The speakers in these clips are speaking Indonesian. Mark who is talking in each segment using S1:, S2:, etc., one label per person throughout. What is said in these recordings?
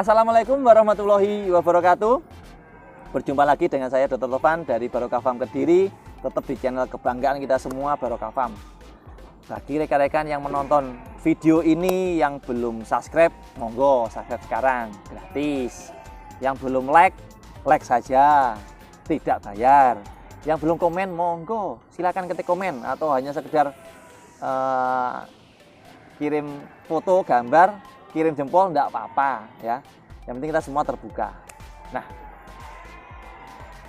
S1: Assalamualaikum warahmatullahi wabarakatuh. Berjumpa lagi dengan saya Dr. Tovan dari Barokah Farm Kediri. Tetap di channel kebanggaan kita semua, Barokah Farm. Bagi rekan-rekan yang menonton video ini yang belum subscribe, monggo subscribe sekarang, gratis. Yang belum like saja, tidak bayar. Yang belum komen, monggo silakan ketik komen atau hanya sekedar kirim foto, gambar, kirim jempol, enggak apa-apa ya. Yang penting kita semua terbuka. Nah,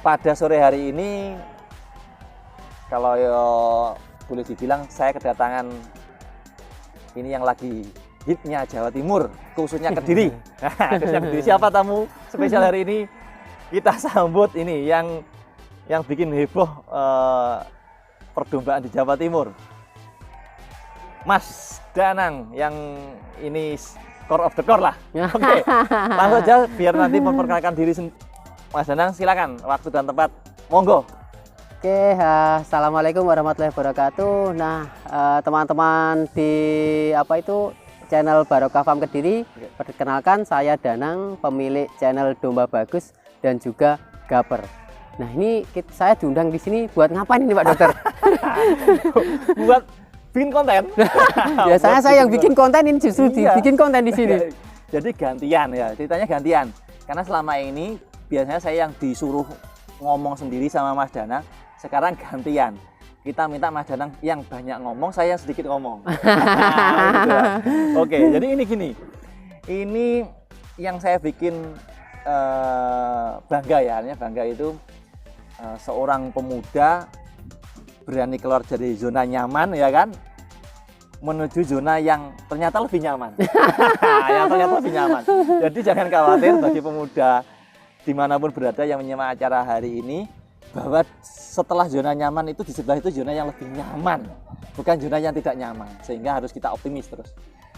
S1: pada sore hari ini kalau boleh dibilang saya kedatangan ini yang lagi hitnya Jawa Timur, khususnya Kediri. Nah, khususnya Kediri. Siapa tamu spesial hari ini? Kita sambut ini yang bikin heboh perdombaan di Jawa Timur. Mas Danang yang ini core of the core lah. Oke, langsung aja biar nanti memperkenalkan diri. Mas Danang, silakan, waktu dan tempat, monggo.
S2: Oke, assalamualaikum warahmatullahi wabarakatuh. Nah, teman-teman di channel Barokah Farm Kediri, perkenalkan saya Danang, pemilik channel Domba Bagus dan juga Gaper. Nah, ini saya diundang di sini buat ngapain ini Pak Dokter?
S1: Buat bikin konten.
S2: Biasanya saya yang bikin konten, ini justru dibikin konten di sini.
S1: Jadi gantian ya, ceritanya gantian. Karena selama ini biasanya saya yang disuruh ngomong sendiri sama Mas Danang, sekarang gantian. Kita minta Mas Danang yang banyak ngomong, saya yang sedikit ngomong. Oke, jadi ini gini. Ini yang saya bikin bangga ya, artinya bangga itu seorang pemuda berani keluar dari zona nyaman ya kan, menuju zona yang ternyata lebih nyaman. Yang ternyata lebih nyaman. Jadi jangan khawatir bagi pemuda dimanapun berada yang menyimak acara hari ini, bahwa setelah zona nyaman itu di sebelah itu zona yang lebih nyaman, bukan zona yang tidak nyaman, sehingga harus kita optimis terus.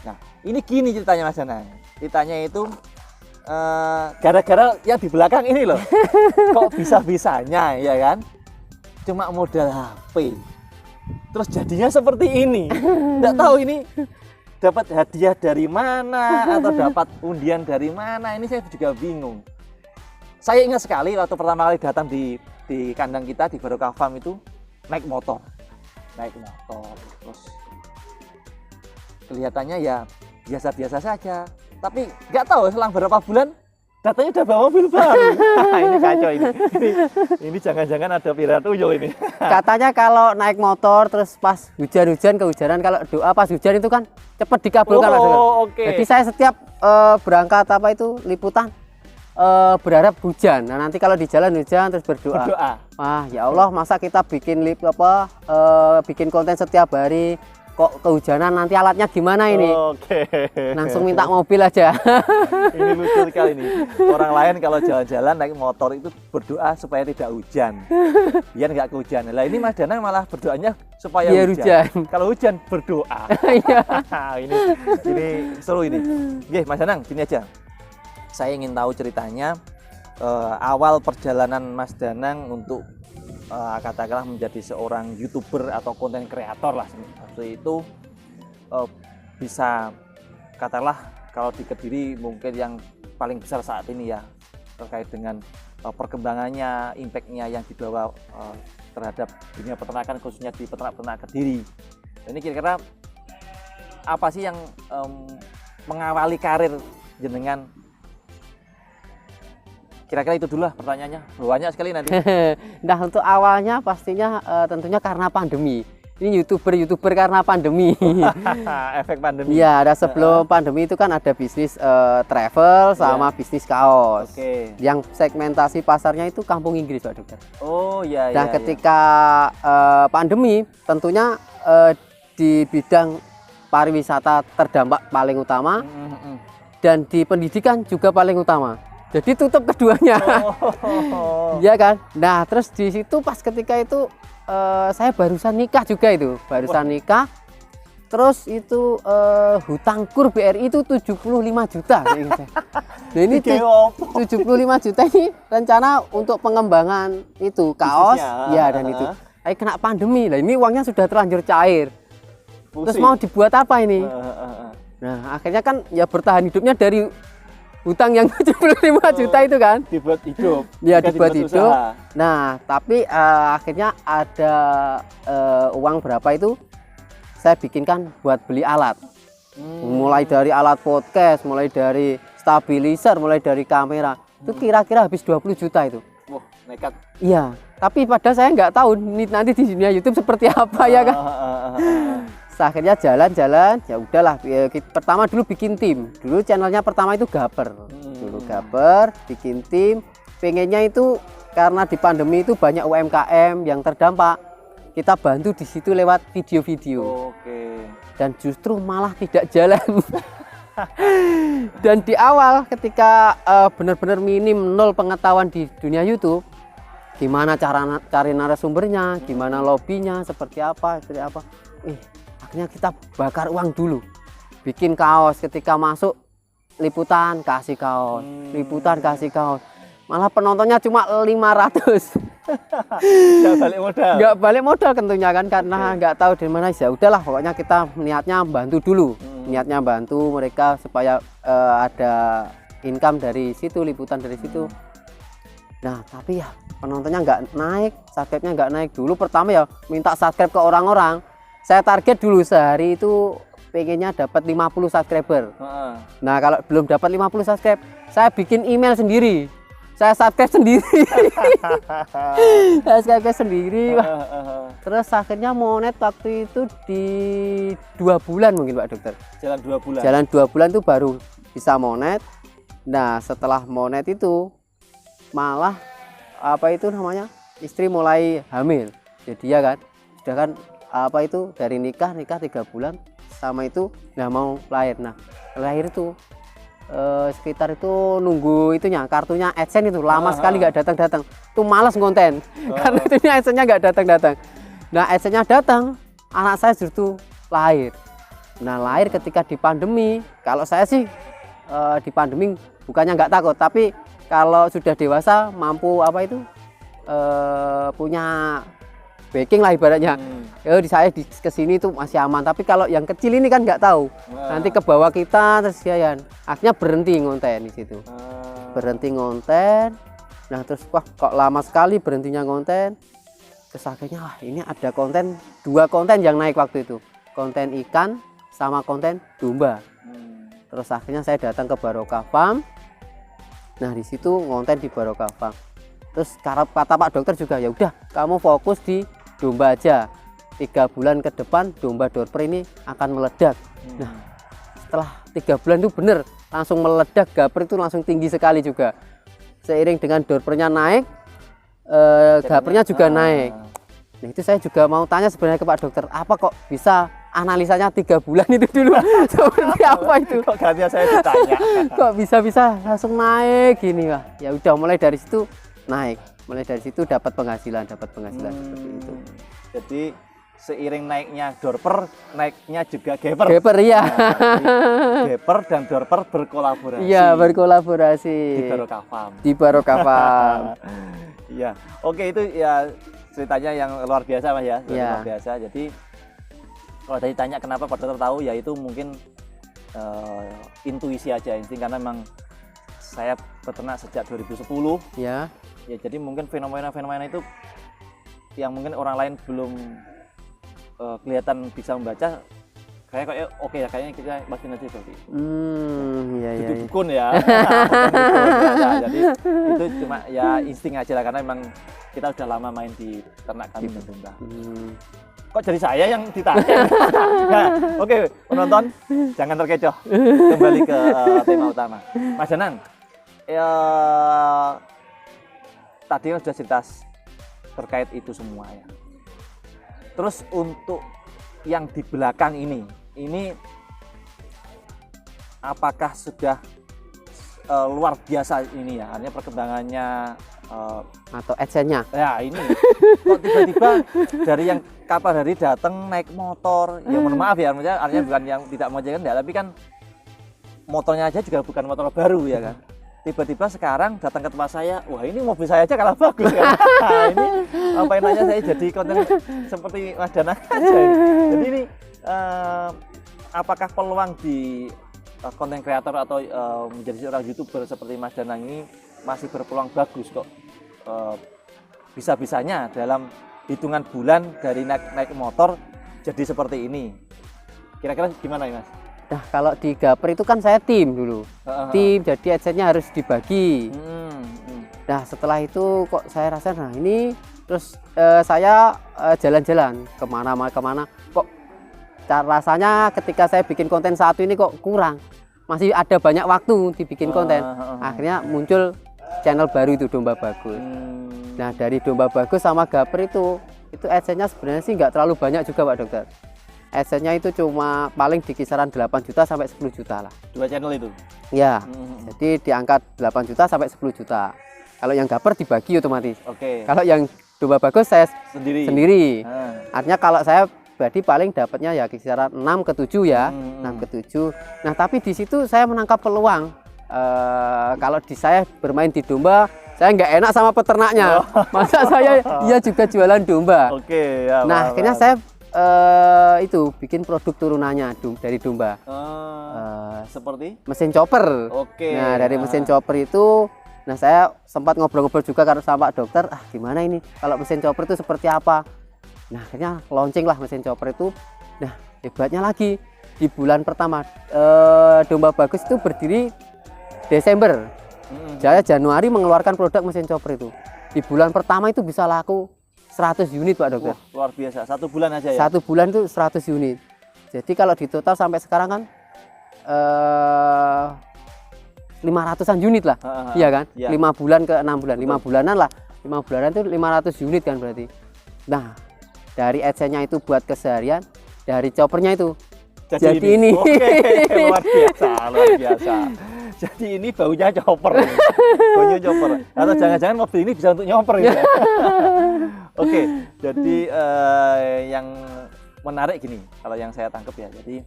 S1: Nah, ini gini ceritanya Mas Danang. Ceritanya itu gara-gara yang di belakang ini loh, kok bisa-bisanya ya kan, cuma modal HP terus jadinya seperti ini. Nggak tahu ini dapat hadiah dari mana atau dapat undian dari mana, ini saya juga bingung. Saya ingat sekali waktu pertama kali datang di kandang kita di Barokah Farm itu naik motor terus kelihatannya ya biasa-biasa saja, tapi nggak tahu selang berapa bulan datanya udah bawa mobil baru. Ini kacau ini jangan-jangan ada pirat tuyul ini.
S2: Katanya kalau naik motor terus pas hujan-hujan, kehujanan, kalau doa pas hujan itu kan cepet dikabulkan.
S1: Okay.
S2: Jadi saya setiap berangkat liputan berharap hujan. Nah, nanti kalau di jalan hujan terus berdoa. Wah, ya Allah, masa kita bikin bikin konten setiap hari kok kehujanan, nanti alatnya gimana ini?
S1: Oke.
S2: Langsung minta mobil aja.
S1: Ini lucu sekali nih. Orang lain kalau jalan-jalan naik motor itu berdoa supaya tidak hujan, biar nggak kehujanan. Lah ini Mas Danang malah berdoanya supaya hujan. Kalau hujan berdoa. ini seru ini. Oke, Mas Danang, gini aja. Saya ingin tahu ceritanya awal perjalanan Mas Danang untuk katakanlah menjadi seorang YouTuber atau konten kreator lah seperti itu, bisa katakanlah kalau di Kediri mungkin yang paling besar saat ini ya, terkait dengan perkembangannya, impactnya yang dibawa terhadap dunia peternakan, khususnya di peternak Kediri. Ini kira-kira apa sih yang mengawali karir jenengan? Kira-kira itu dulu lah pertanyaannya, banyak sekali nanti.
S2: Nah, untuk awalnya pastinya tentunya karena pandemi. Ini YouTuber karena pandemi.
S1: Efek pandemi.
S2: Iya, ada sebelum pandemi itu kan ada bisnis travel sama bisnis kaos. Yang segmentasi pasarnya itu kampung Inggris, Pak Dokter.
S1: Oh iya.
S2: Dan ketika pandemi tentunya di bidang pariwisata terdampak paling utama, dan di pendidikan juga paling utama. Jadi tutup keduanya. Iya kan? Nah, terus di situ pas ketika itu saya barusan nikah juga itu. Nikah. Terus itu hutang kur BRI itu 75 juta. Nah, ini 75 juta ini rencana untuk pengembangan itu kaos. Ya, dan itu. Kena pandemi. Lah ini uangnya sudah terlanjur cair. Terus mau dibuat apa ini? Nah, akhirnya kan ya bertahan hidupnya dari hutang yang 75 juta itu kan.
S1: Dibuat hidup.
S2: Ya
S1: bukan
S2: dibuat hidup.
S1: usaha.
S2: Nah, tapi akhirnya ada uang berapa itu saya bikinkan buat beli alat. Mulai dari alat podcast, mulai dari stabilizer, mulai dari kamera. Itu kira-kira habis 20 juta itu.
S1: Wah, nekat.
S2: Iya, tapi padahal saya nggak tahu nanti di dunia YouTube seperti apa ya kan. Akhirnya jalan-jalan, ya udahlah. Pertama dulu bikin tim. Dulu channelnya pertama itu Gaper. Dulu Gaper, bikin tim. Pengennya itu karena di pandemi itu banyak UMKM yang terdampak. Kita bantu di situ lewat video-video.
S1: Oke.
S2: Dan justru malah tidak jalan. Dan di awal ketika benar-benar minim nol pengetahuan di dunia YouTube, gimana cara cari narasumbernya, gimana lobbynya, seperti apa, akhirnya kita bakar uang dulu, bikin kaos. Ketika masuk liputan kasih kaos, liputan kasih kaos, malah penontonnya cuma 500.
S1: Nggak balik modal.
S2: Nggak balik modal tentunya kan, karena nggak tahu di mana. Ya udahlah, pokoknya kita niatnya bantu dulu, niatnya bantu mereka supaya ada income dari situ, liputan dari situ. Nah, tapi ya penontonnya nggak naik, subscribe-nya nggak naik. Dulu pertama ya minta subscribe ke orang-orang. Saya target dulu sehari itu pengennya dapat 50 subscriber. Nah, kalau belum dapat 50 subscribe, saya bikin email sendiri. Saya subscribe sendiri. Saya subscribe sendiri. Terus akhirnya monet waktu itu di 2 bulan mungkin Pak Dokter.
S1: Jalan 2 bulan.
S2: Jalan 2 bulan itu baru bisa monet. Nah, setelah monet itu malah apa itu namanya, istri mulai hamil. Jadi ya kan, sudah kan apa itu dari nikah 3 bulan sama itu nggak mau lahir. Nah, lahir itu sekitar itu nunggu itunya, kartunya AdSense itu lama sekali nggak datang. Tuh malas ngonten karena itunya AdSense-nya nggak datang. Nah, AdSense-nya datang, anak saya justru lahir. Nah, lahir ketika di pandemi. Kalau saya sih di pandemi bukannya nggak takut, tapi kalau sudah dewasa mampu apa itu punya backing lah ibaratnya. Di saya di kesini tuh masih aman, tapi kalau yang kecil ini kan nggak tahu. Nanti ke bawah kita terus ya, akhirnya berhenti ngonten di situ. Berhenti ngonten. Nah, terus wah kok lama sekali berhentinya ngonten. Terus akhirnya wah ini ada konten, 2 konten yang naik waktu itu. Konten ikan sama konten domba. Terus akhirnya saya datang ke Barokah Farm. Nah, di situ ngonten di Barokah Farm. Terus kata Pak Dokter juga, ya udah kamu fokus di domba aja. 3 bulan ke depan domba Dorper ini akan meledak. Nah, setelah 3 bulan itu bener langsung meledak, Gaper itu langsung tinggi sekali juga. Seiring dengan Dorpernya naik, Gapernya juga naik. Nah, itu saya juga mau tanya sebenarnya ke Pak Dokter, apa kok bisa analisanya 3 bulan itu dulu seperti apa itu?
S1: Kok gantian saya ditanya?
S2: Kok bisa langsung naik gini Wah. Ya udah mulai dari situ naik, mulai dari situ dapat penghasilan seperti itu.
S1: Jadi seiring naiknya Dorper, naiknya juga Gaper.
S2: Gaper iya.
S1: Nah, Gaper dan Dorper berkolaborasi.
S2: Iya, berkolaborasi
S1: Di Barokah Farm.
S2: Di Barokah Farm.
S1: Iya. Oke, itu ya ceritanya yang luar biasa Mas ya.
S2: Iya.
S1: Luar biasa. Jadi kalau tadi tanya kenapa Pak Dokter tahu, ya itu mungkin intuisi aja, insting, karena memang saya peternak sejak 2010.
S2: Ya.
S1: Ya, jadi mungkin fenomena-fenomena itu yang mungkin orang lain belum kelihatan bisa membaca, kayak oke ya, kayaknya kita pasti nanti seperti itu.
S2: Iya.
S1: Itu dukun ya. Nah, jadi itu cuma ya insting aja lah, karena memang kita udah lama main di ternak kambing dan domba. Kok jadi saya yang ditanya? Nah, oke, penonton jangan terkecoh. Kembali ke tema utama. Mas Danang, tadi sudah cerita terkait itu semua ya. Terus untuk yang di belakang ini apakah sudah luar biasa ini ya, artinya perkembangannya
S2: atau AdSense-nya?
S1: Ya ini kok tiba-tiba dari yang kapan hari datang naik motor, ya mohon maaf ya, maksudnya artinya bukan yang tidak mau jalan enggak, tapi kan motornya aja juga bukan motor baru ya kan. Tiba-tiba sekarang datang ke tempat saya, wah ini mobil saya aja kalah bagus kan. Nah, ini ngapain aja saya jadi konten seperti Mas Danang aja. Jadi ini apakah peluang di konten kreator atau menjadi seorang YouTuber seperti Mas Danang ini masih berpeluang bagus kok. Bisa-bisanya dalam hitungan bulan dari naik motor jadi seperti ini. Kira-kira gimana ya Mas?
S2: Nah kalau di Gaper itu kan saya tim dulu, tim, jadi adsense-nya harus dibagi. Nah setelah itu kok saya rasa, nah ini terus saya jalan-jalan kemana-kemana, kok rasanya ketika saya bikin konten satu ini kok kurang, masih ada banyak waktu dibikin konten. Akhirnya muncul channel baru itu Domba Bagus. Nah dari Domba Bagus sama Gaper itu adsense-nya sebenarnya sih nggak terlalu banyak juga Pak Dokter. Adsense-nya itu cuma paling di kisaran 8 juta sampai 10 juta lah.
S1: Dua channel itu?
S2: Ya, jadi diangkat 8 juta sampai 10 juta. Kalau yang Gaper dibagi otomatis.
S1: Oke.
S2: Kalau yang Domba Bagus saya sendiri. Artinya kalau saya berarti paling dapatnya ya kisaran 6 ke 7 ya. 6 ke 7. Nah tapi di situ saya menangkap peluang. Kalau saya bermain di domba, saya nggak enak sama peternaknya. Masa saya dia juga jualan domba.
S1: Oke. Ya,
S2: nah akhirnya saya itu bikin produk turunannya dari domba.
S1: Seperti
S2: mesin chopper.
S1: Oke.
S2: Nah dari mesin chopper itu, nah saya sempat ngobrol-ngobrol juga karena sama Pak Dokter, gimana ini kalau mesin chopper itu seperti apa. Nah akhirnya launching lah mesin chopper itu. Nah hebatnya lagi di bulan pertama Domba Bagus itu berdiri Desember. Saya Januari mengeluarkan produk mesin chopper itu. Di bulan pertama itu bisa laku 100 unit Pak Dokter.
S1: Wah, luar biasa. 1 bulan aja ya?
S2: 1 bulan itu 100 unit. Jadi kalau di total sampai sekarang kan 500-an unit lah. Iya kan? Ya. 5 bulan ke 6 bulan. 5 bulanan lah. 5 bulanan itu 500 unit kan berarti. Nah, dari adsense-nya itu buat keseharian, dari choppernya itu jadi ini.
S1: Oke, luar biasa, luar biasa. Jadi ini baunya chopper. Baunya chopper. Atau jangan-jangan mobil ini bisa untuk nyopper gitu ya. Oke, jadi yang menarik gini, kalau yang saya tangkap ya. Jadi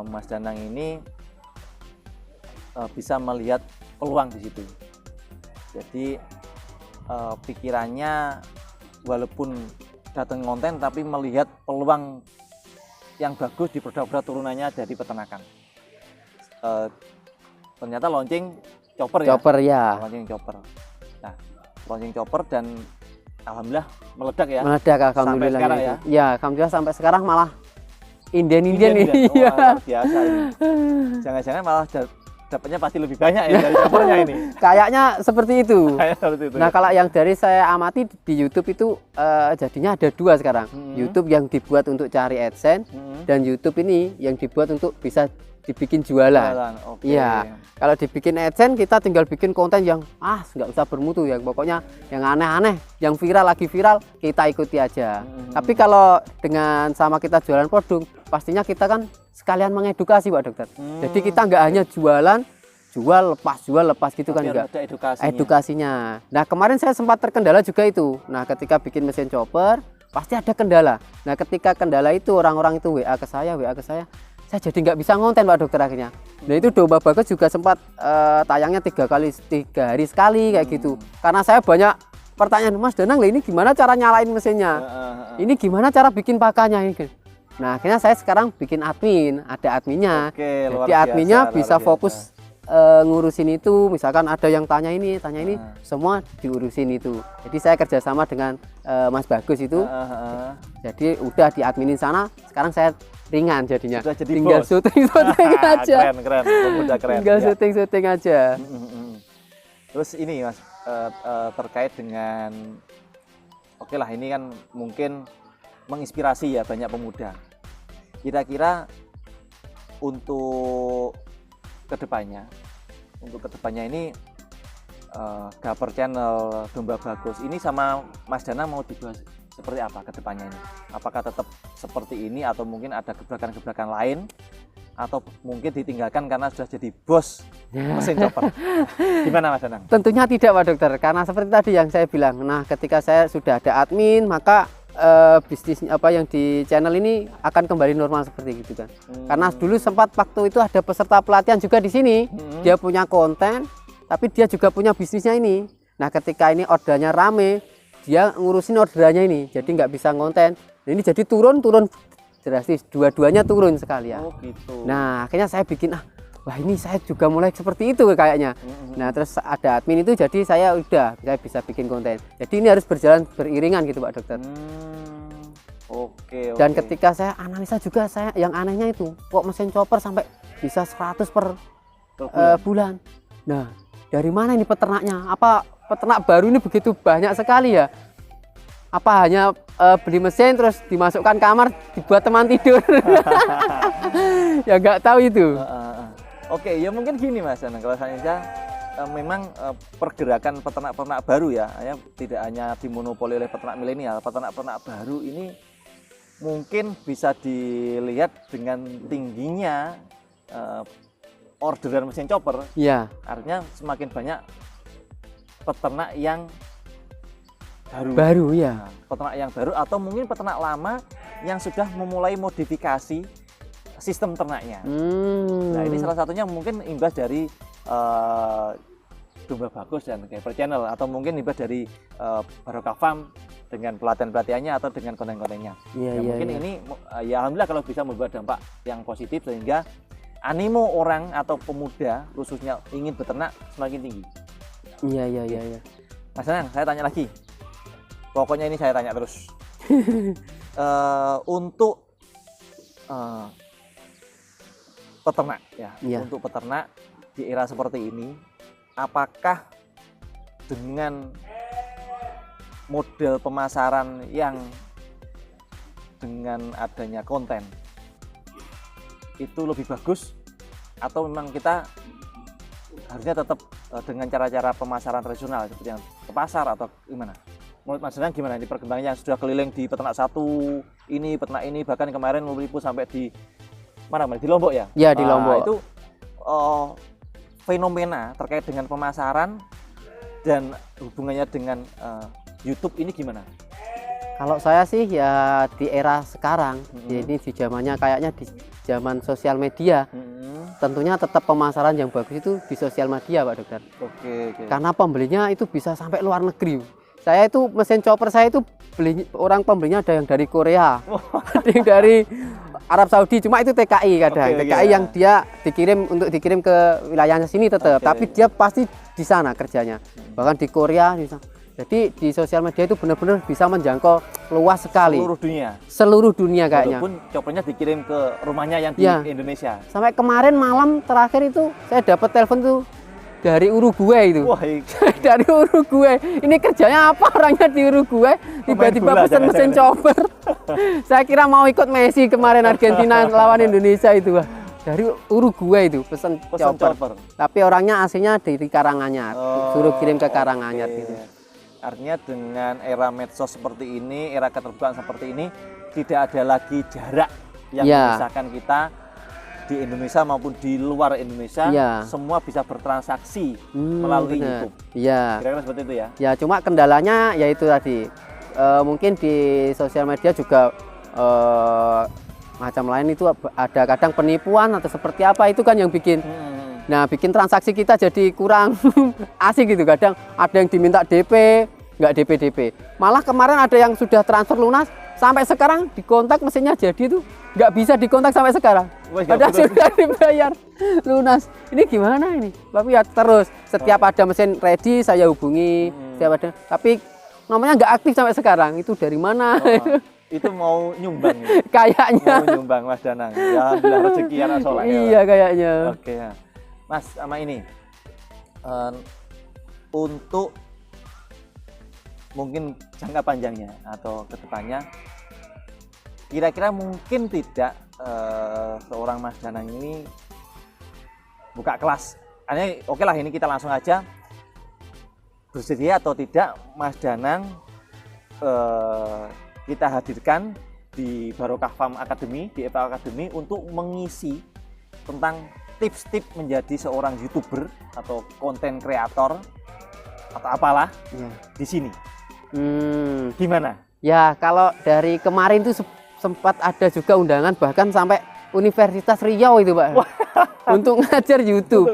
S1: Mas Danang ini bisa melihat peluang di situ. Jadi pikirannya walaupun datang konten tapi melihat peluang yang bagus di produk-produk turunannya dari peternakan. Ternyata launching chopper ya.
S2: Chopper ya.
S1: Launching chopper. Nah, launching chopper dan alhamdulillah meledak ya.
S2: Meledak alhamdulillah.
S1: Sampai sekarang ya.
S2: Ya, alhamdulillah sampai sekarang malah Indian ini.
S1: Wah, luar biasa ini. Jangan-jangan malah dapatnya pasti lebih banyak ya dari choppernya ini.
S2: Kayaknya seperti itu.
S1: Seperti itu.
S2: Nah, kalau yang dari saya amati di YouTube itu jadinya ada 2 sekarang. YouTube yang dibuat untuk cari AdSense dan YouTube ini yang dibuat untuk bisa dibikin jualan. Iya. Kalau dibikin AdSense kita tinggal bikin konten yang nggak usah bermutu ya, pokoknya yang aneh-aneh, yang viral lagi viral kita ikuti aja. Tapi kalau dengan sama kita jualan produk, pastinya kita kan sekalian mengedukasi Pak Dokter. Jadi kita nggak hanya jual lepas gitu kan, enggak.
S1: Ada
S2: edukasinya. Nah kemarin saya sempat terkendala juga itu. Nah ketika bikin mesin chopper pasti ada kendala. Nah ketika kendala itu orang-orang itu WA ke saya jadi nggak bisa ngonten Pak Dokter akhirnya. Nah itu Domba Bagus juga sempat tayangnya 3 hari sekali kayak gitu. Karena saya banyak pertanyaan, Mas Danang ini gimana cara nyalain mesinnya? Ini gimana cara bikin pakannya ini? Nah akhirnya saya sekarang bikin admin, ada adminnya. Jadi adminnya bisa fokus ngurusin itu. Misalkan ada yang tanya ini, semua diurusin itu. Jadi saya kerjasama dengan Mas Bagus itu. Jadi udah diadminin sana. Sekarang saya ringan jadinya.
S1: Jadi
S2: tinggal syuting aja.
S1: Keren, pemuda keren.
S2: Tinggal syuting aja.
S1: Terus ini Mas, terkait dengan, oke lah ini kan mungkin menginspirasi ya banyak pemuda. Kira-kira untuk kedepannya ini Gaper Channel Domba Bagus ini sama Mas Danang mau dibuat seperti apa kedepannya ini? Apakah tetap seperti ini atau mungkin ada gebrakan-gebrakan lain atau mungkin ditinggalkan karena sudah jadi bos mesin chopper? Gimana Mas Danang?
S2: Tentunya tidak Pak Dokter, karena seperti tadi yang saya bilang. Nah ketika saya sudah ada admin, maka bisnis apa yang di channel ini akan kembali normal seperti itu kan. Karena dulu sempat waktu itu ada peserta pelatihan juga di sini. Dia punya konten tapi dia juga punya bisnisnya ini. Nah ketika ini ordernya rame, dia ngurusin orderannya ini, jadi nggak bisa ngonten. Ini jadi turun drastis, dua-duanya turun sekalian.
S1: Gitu.
S2: Nah akhirnya saya bikin wah ini saya juga mulai seperti itu kayaknya. Nah terus ada admin itu, jadi saya bisa bikin konten. Jadi ini harus berjalan beriringan gitu Pak Dokter.
S1: Oke.
S2: Dan ketika saya analisa juga, saya yang anehnya itu kok mesin chopper sampai bisa 100 per bulan. Nah dari mana ini peternaknya? Apa peternak baru ini begitu banyak sekali ya? Apa hanya beli mesin terus dimasukkan kamar dibuat teman tidur? Ya nggak tahu itu.
S1: Oke, ya mungkin gini Mas Danang, kalau saya memang pergerakan peternak-peternak baru ya tidak hanya dimonopoli oleh peternak milenial, peternak-peternak baru ini mungkin bisa dilihat dengan tingginya orderan mesin chopper.
S2: Ya.
S1: Artinya semakin banyak peternak yang
S2: baru ya.
S1: Nah, peternak yang baru atau mungkin peternak lama yang sudah memulai modifikasi sistem ternaknya. Nah ini salah satunya mungkin imbas dari Domba Bagus dan Geper Channel, atau mungkin imbas dari Barokah Farm dengan pelatihan-pelatihannya atau dengan konten-kontennya. Mungkin ini ya alhamdulillah kalau bisa membuat dampak yang positif sehingga animo orang atau pemuda khususnya ingin beternak semakin tinggi.
S2: Iya.
S1: Mas Danang, saya tanya lagi. Pokoknya ini saya tanya terus. Untuk peternak ya, untuk peternak di era seperti ini, apakah dengan model pemasaran yang dengan adanya konten itu lebih bagus, atau memang kita harusnya tetap dengan cara-cara pemasaran tradisional seperti yang ke pasar, atau gimana? Menurut Mas Danang gimana di perkembangannya yang sudah keliling di peternak satu ini, peternak ini, bahkan kemarin meliput sampai di mana di Lombok ya?
S2: Ya di Lombok.
S1: Itu fenomena terkait dengan pemasaran dan hubungannya dengan YouTube ini gimana?
S2: Kalau saya sih ya di era sekarang, ini di zamannya kayaknya di zaman sosial media, tentunya tetap pemasaran yang bagus itu di sosial media Pak Dokter.
S1: Oke.
S2: Karena pembelinya itu bisa sampai luar negeri. Saya itu mesin chopper saya itu orang pembelinya ada yang dari Korea, ada yang dari Arab Saudi, cuma itu TKI kadang. TKI yang dia dikirim ke wilayahnya sini tetap, tapi dia pasti di sana kerjanya. Bahkan di Korea di sana. Jadi di sosial media itu benar-benar bisa menjangkau luas sekali. Seluruh dunia kayaknya.
S1: Walaupun choppernya dikirim ke rumahnya yang di Indonesia.
S2: Sampai kemarin malam terakhir itu saya dapat telepon tuh dari Uruguay itu.
S1: Wah,
S2: dari Uruguay. Ini kerjanya apa orangnya di Uruguay? Tiba-tiba pesan mesin chopper. Saya kira mau ikut Messi kemarin Argentina lawan Indonesia itu. Dari Uruguay itu pesan chopper. Tapi orangnya aslinya dari Karanganyar. Suruh kirim ke Karanganyar gitu.
S1: Artinya dengan era medsos seperti ini, era keterbukaan seperti ini, tidak ada lagi jarak yang memisahkan kita di Indonesia maupun di luar Indonesia, semua bisa bertransaksi melalui YouTube. Kira-kira seperti itu ya? Ya,
S2: cuma kendalanya yaitu tadi, mungkin di sosial media juga macam lain itu ada kadang penipuan atau seperti apa, itu kan yang bikin. Nah, bikin transaksi kita jadi kurang asik gitu. Kadang ada yang diminta DP, nggak DP. Malah kemarin ada yang sudah transfer lunas, sampai sekarang dikontak mesinnya jadi itu nggak bisa dikontak sampai sekarang. Padahal sudah dibayar lunas. Ini gimana ini? Tapi ya terus setiap ada mesin ready saya hubungi, setiap ada. Tapi nomornya nggak aktif sampai sekarang. Itu dari mana?
S1: Itu mau nyumbang.
S2: Kayaknya.
S1: Mau nyumbang Mas Danang. Ya alhamdulillah rezeki anak soleh.
S2: Iya kayaknya.
S1: Oke ya. Mas, sama ini untuk mungkin jangka panjangnya atau kedepannya, kira-kira mungkin tidak seorang Mas Danang ini buka kelas. Oke lah, ini kita langsung aja, bersedia atau tidak Mas Danang kita hadirkan di Barokah Farm Academy, di EPA Academy, untuk mengisi tentang tips-tips menjadi seorang YouTuber atau konten kreator atau apalah di sini. Gimana?
S2: Ya, kalau dari kemarin itu sempat ada juga undangan bahkan sampai Universitas Riau itu, Pak. Untuk ngajar YouTube.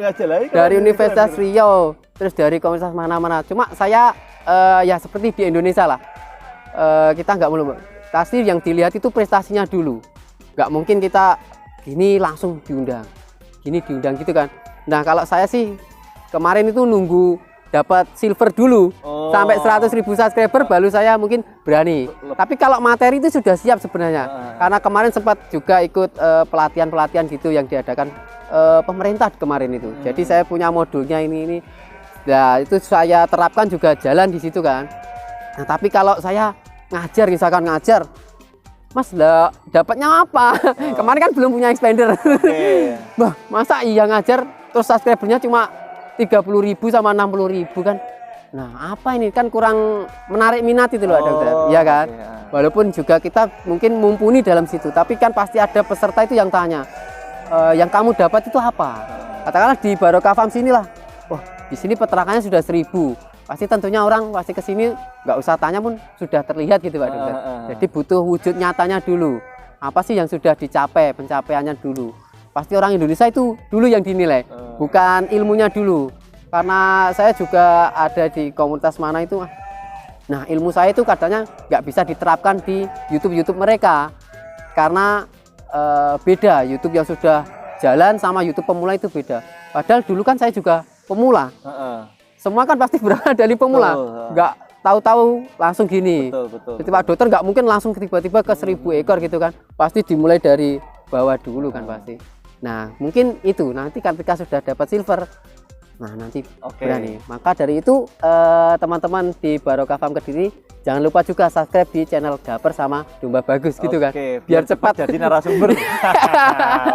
S2: Dari Universitas Riau, terus dari komunitas mana-mana. Cuma saya ya seperti di Indonesia lah. Kita nggak melulu. Pasti yang dilihat itu prestasinya dulu. Nggak mungkin kita gini langsung diundang. gini diundang gitu kan. Nah kalau saya sih kemarin itu nunggu dapat silver dulu sampai 100.000 subscriber baru saya mungkin berani. Tapi kalau materi itu sudah siap sebenarnya. Karena kemarin sempat juga ikut pelatihan-pelatihan gitu yang diadakan pemerintah kemarin itu. Jadi saya punya modulnya ini. Nah itu saya terapkan juga jalan di situ kan. Nah tapi kalau saya ngajar, misalkan ngajar, Mas dapatnya apa? Kemarin kan belum punya expander. Bah, masa iya ngajar terus subscribernya cuma 30.000 sama 60.000 kan? Nah apa ini kan kurang menarik minat itu loh dokter, ya kan? Walaupun juga kita mungkin mumpuni dalam situ, tapi kan pasti ada peserta itu yang tanya, yang kamu dapat itu apa? Katakanlah di Barokah Farm sini lah, wah di sini peternakannya sudah 1.000, pasti tentunya orang pasti ke sini nggak usah tanya pun sudah terlihat gitu Pak dokter. Jadi butuh wujud nyatanya dulu, apa sih yang sudah dicapai, pencapaiannya dulu. Pasti orang Indonesia itu dulu yang dinilai, bukan ilmunya dulu. Karena saya juga ada di komunitas mana itu, nah ilmu saya itu kadangnya nggak bisa diterapkan di YouTube mereka. Karena beda, YouTube yang sudah jalan sama YouTube pemula itu beda. Padahal dulu kan saya juga pemula. Semua kan pasti berawal dari pemula, nggak tahu-tahu langsung gini. Jadi Pak dokter nggak mungkin langsung tiba-tiba ke 1.000 ekor gitu kan. Pasti dimulai dari bawah dulu kan pasti. Nah mungkin itu nanti ketika sudah dapat silver, nah nanti berani. Maka dari itu teman-teman di Barokah Farm Kediri jangan lupa juga subscribe di channel Dapper sama Domba Bagus gitu kan, biar cepat
S1: jadi narasumber.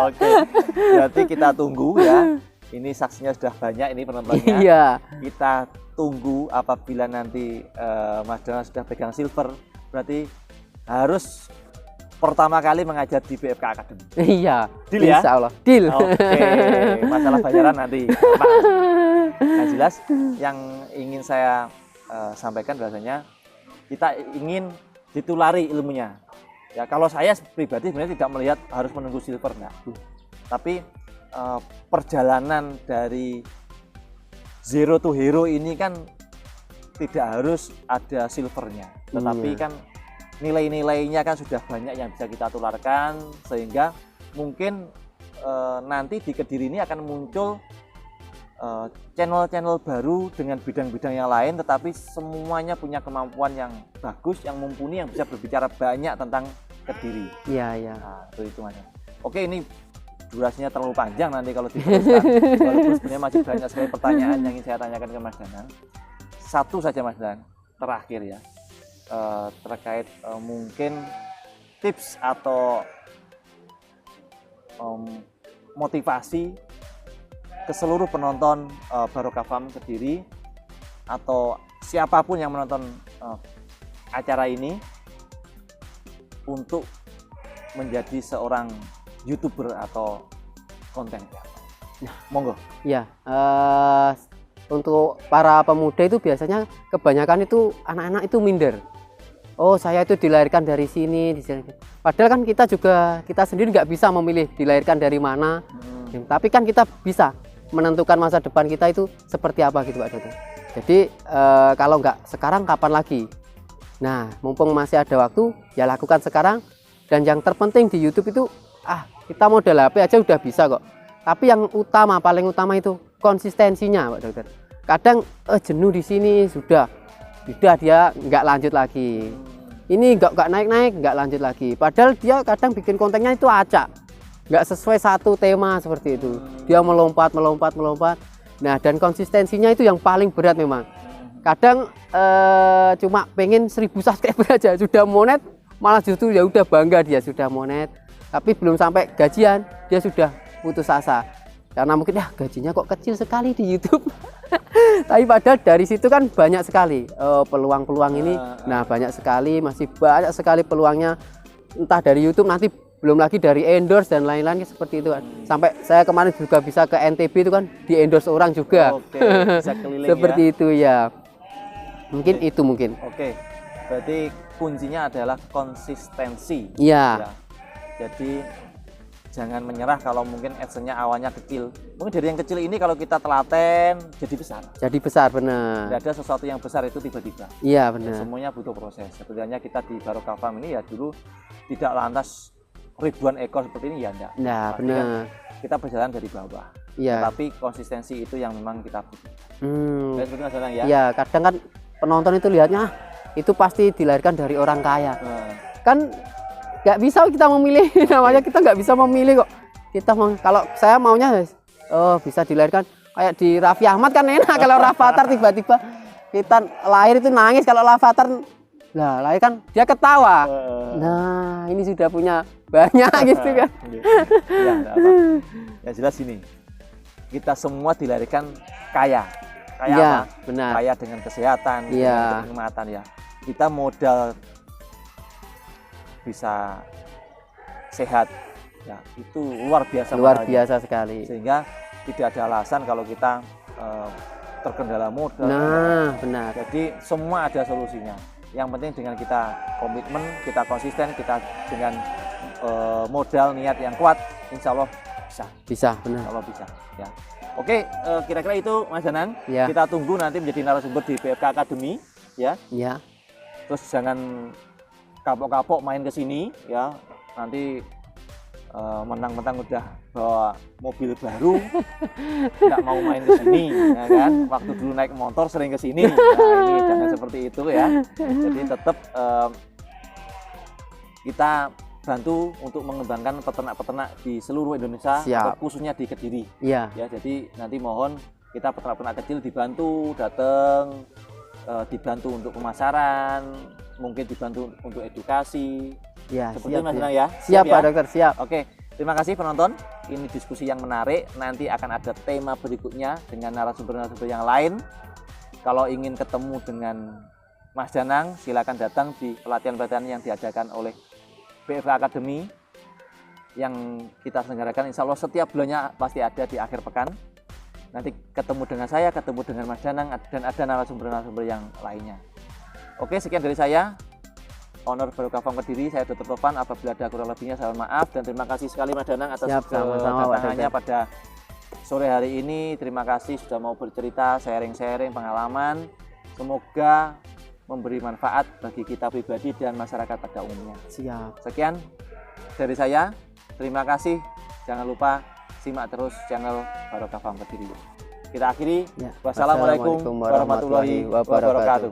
S1: Oke, berarti kita tunggu ya. Ini saksinya sudah banyak, ini penontonnya.
S2: Iya.
S1: Kita tunggu apabila nanti Mas Donald sudah pegang silver, berarti harus pertama kali mengajar di BFK Academy.
S2: Iya.
S1: Deal ya?
S2: Insya Allah. Deal.
S1: Oke, masalah bayaran nanti. Nah jelas yang ingin saya sampaikan bahasanya kita ingin ditulari ilmunya. Ya kalau saya pribadi sebenarnya tidak melihat harus menunggu silver, enggak. Tapi perjalanan dari zero to hero ini kan tidak harus ada silvernya, tetapi kan nilai-nilainya kan sudah banyak yang bisa kita tularkan, sehingga mungkin nanti di Kediri ini akan muncul channel-channel baru dengan bidang-bidang yang lain, tetapi semuanya punya kemampuan yang bagus, yang mumpuni, yang bisa berbicara banyak tentang Kediri.
S2: Iya.
S1: Nah, itu Mas. Oke, ini durasinya terlalu panjang nanti kalau diteruskan. Walaupun sebenarnya masih banyak sekali pertanyaan yang ingin saya tanyakan ke Mas Danan. Satu saja Mas Dan, terakhir ya. Terkait mungkin tips atau motivasi ke seluruh penonton Barokah Farm Kediri atau siapapun yang menonton acara ini untuk menjadi seorang YouTuber atau konten kreator. Nah, monggo.
S2: Ya, untuk para pemuda itu biasanya kebanyakan itu anak-anak itu minder. Oh saya itu dilahirkan dari sini, padahal kan kita sendiri nggak bisa memilih dilahirkan dari mana, tapi kan kita bisa menentukan masa depan kita itu seperti apa gitu Pak Dodo. Jadi kalau nggak sekarang kapan lagi? Nah mumpung masih ada waktu ya lakukan sekarang, dan yang terpenting di YouTube itu kita modal HP aja udah bisa kok. Tapi yang utama, paling utama itu konsistensinya Pak Dokter. Kadang jenuh di sini sudah dia nggak lanjut lagi, ini nggak naik nggak lanjut lagi, padahal dia kadang bikin kontennya itu acak, nggak sesuai satu tema seperti itu, dia melompat. Nah dan konsistensinya itu yang paling berat memang. Kadang cuma pengen 1.000 subscriber aja sudah monet, malah justru ya udah bangga dia sudah monet, tapi belum sampai gajian dia sudah putus asa karena mungkin gajinya kok kecil sekali di YouTube. Tapi padahal dari situ kan banyak sekali peluang-peluang ini. Nah banyak sekali, masih banyak sekali peluangnya, entah dari YouTube, nanti belum lagi dari endorse dan lain-lain seperti itu kan. Sampai saya kemarin juga bisa ke NTB itu kan di endorse orang juga.
S1: Oke, bisa keliling
S2: seperti
S1: ya.
S2: itu ya. Mungkin itu mungkin.
S1: Oke, berarti kuncinya adalah konsistensi.
S2: Iya.
S1: Ya. Jadi jangan menyerah kalau mungkin adsense-nya awalnya kecil. Mungkin dari yang kecil ini kalau kita telaten jadi besar.
S2: Jadi besar, benar.
S1: Tidak ada sesuatu yang besar itu tiba-tiba.
S2: Iya benar.
S1: Ya, semuanya butuh proses. Sebenarnya kita di Barokah Farm ini ya dulu tidak lantas ribuan ekor seperti ini ya enggak.
S2: Nah benar.
S1: kita berjalan dari bawah.
S2: Iya.
S1: Tapi konsistensi itu yang memang kita butuh. Ya, seperti Mas Danang ya.
S2: Iya, kadang kan penonton itu lihatnya itu pasti dilahirkan dari orang kaya. Kan nggak bisa kita memilih, namanya kita nggak bisa memilih kok. Kita kalau saya maunya bisa dilahirkan kayak di Raffi Ahmad kan enak. Kalau Rafathar tiba-tiba kita lahir itu nangis, kalau Rafathar lahir kan dia ketawa. Nah, ini sudah punya banyak gitu kan.
S1: Ya, ya jelas ini. Kita semua dilahirkan kaya. Kaya
S2: ya,
S1: apa?
S2: Benar.
S1: Kaya dengan kesehatan, dengan kenikmatan ya. Kita modal bisa sehat ya, itu luar biasa.
S2: Luar biasa sekali.
S1: Sehingga tidak ada alasan kalau kita terkendala modal.
S2: Nah, benar.
S1: Jadi semua ada solusinya. Yang penting dengan kita komitmen, kita konsisten, kita dengan modal niat yang kuat, insya Allah bisa.
S2: Bisa, benar.
S1: Insya Allah bisa. Ya. Oke, kira-kira itu Mas Danang.
S2: Ya.
S1: Kita tunggu nanti menjadi narasumber di BFK Academy, ya.
S2: Ya.
S1: Terus jangan kapok-kapok main ke sini, ya. Nanti mentang-mentang udah bawa mobil baru, nggak mau main ke sini, ya kan? Waktu dulu naik motor sering ke sini. Nah, ini jangan seperti itu ya. Jadi tetap kita bantu untuk mengembangkan peternak-peternak di seluruh Indonesia, atau khususnya di Kediri.
S2: Iya.
S1: Ya, jadi nanti mohon kita peternak-peternak kecil dibantu datang, dibantu untuk pemasaran, mungkin dibantu untuk edukasi.
S2: Ya,
S1: seperti
S2: siap,
S1: Mas Danang ya.
S2: Siap, Pak
S1: ya?
S2: Dokter, siap.
S1: Oke, terima kasih penonton. Ini diskusi yang menarik. Nanti akan ada tema berikutnya dengan narasumber-narasumber yang lain. Kalau ingin ketemu dengan Mas Danang, silakan datang di pelatihan-pelatihan yang diadakan oleh BFK Academy yang kita selenggarakan. Insya Allah setiap bulannya pasti ada di akhir pekan. Nanti ketemu dengan saya, ketemu dengan Mas Danang, dan ada narasumber-narasumber yang lainnya. Oke, sekian dari saya. Owner Barokah Farm Kediri, saya Dr. Topan. Apabila ada kurang lebihnya saya mohon maaf, dan terima kasih sekali Mas Danang atas kedatangannya pada sore hari ini. Terima kasih sudah mau bercerita, sharing-sharing pengalaman. Semoga memberi manfaat bagi kita pribadi dan masyarakat pada umumnya.
S2: Siap.
S1: Sekian dari saya. Terima kasih. Jangan lupa simak terus channel Barokah Farm Kediri. Kita akhiri.
S2: Ya.
S1: Wassalamualaikum warahmatullahi wabarakatuh.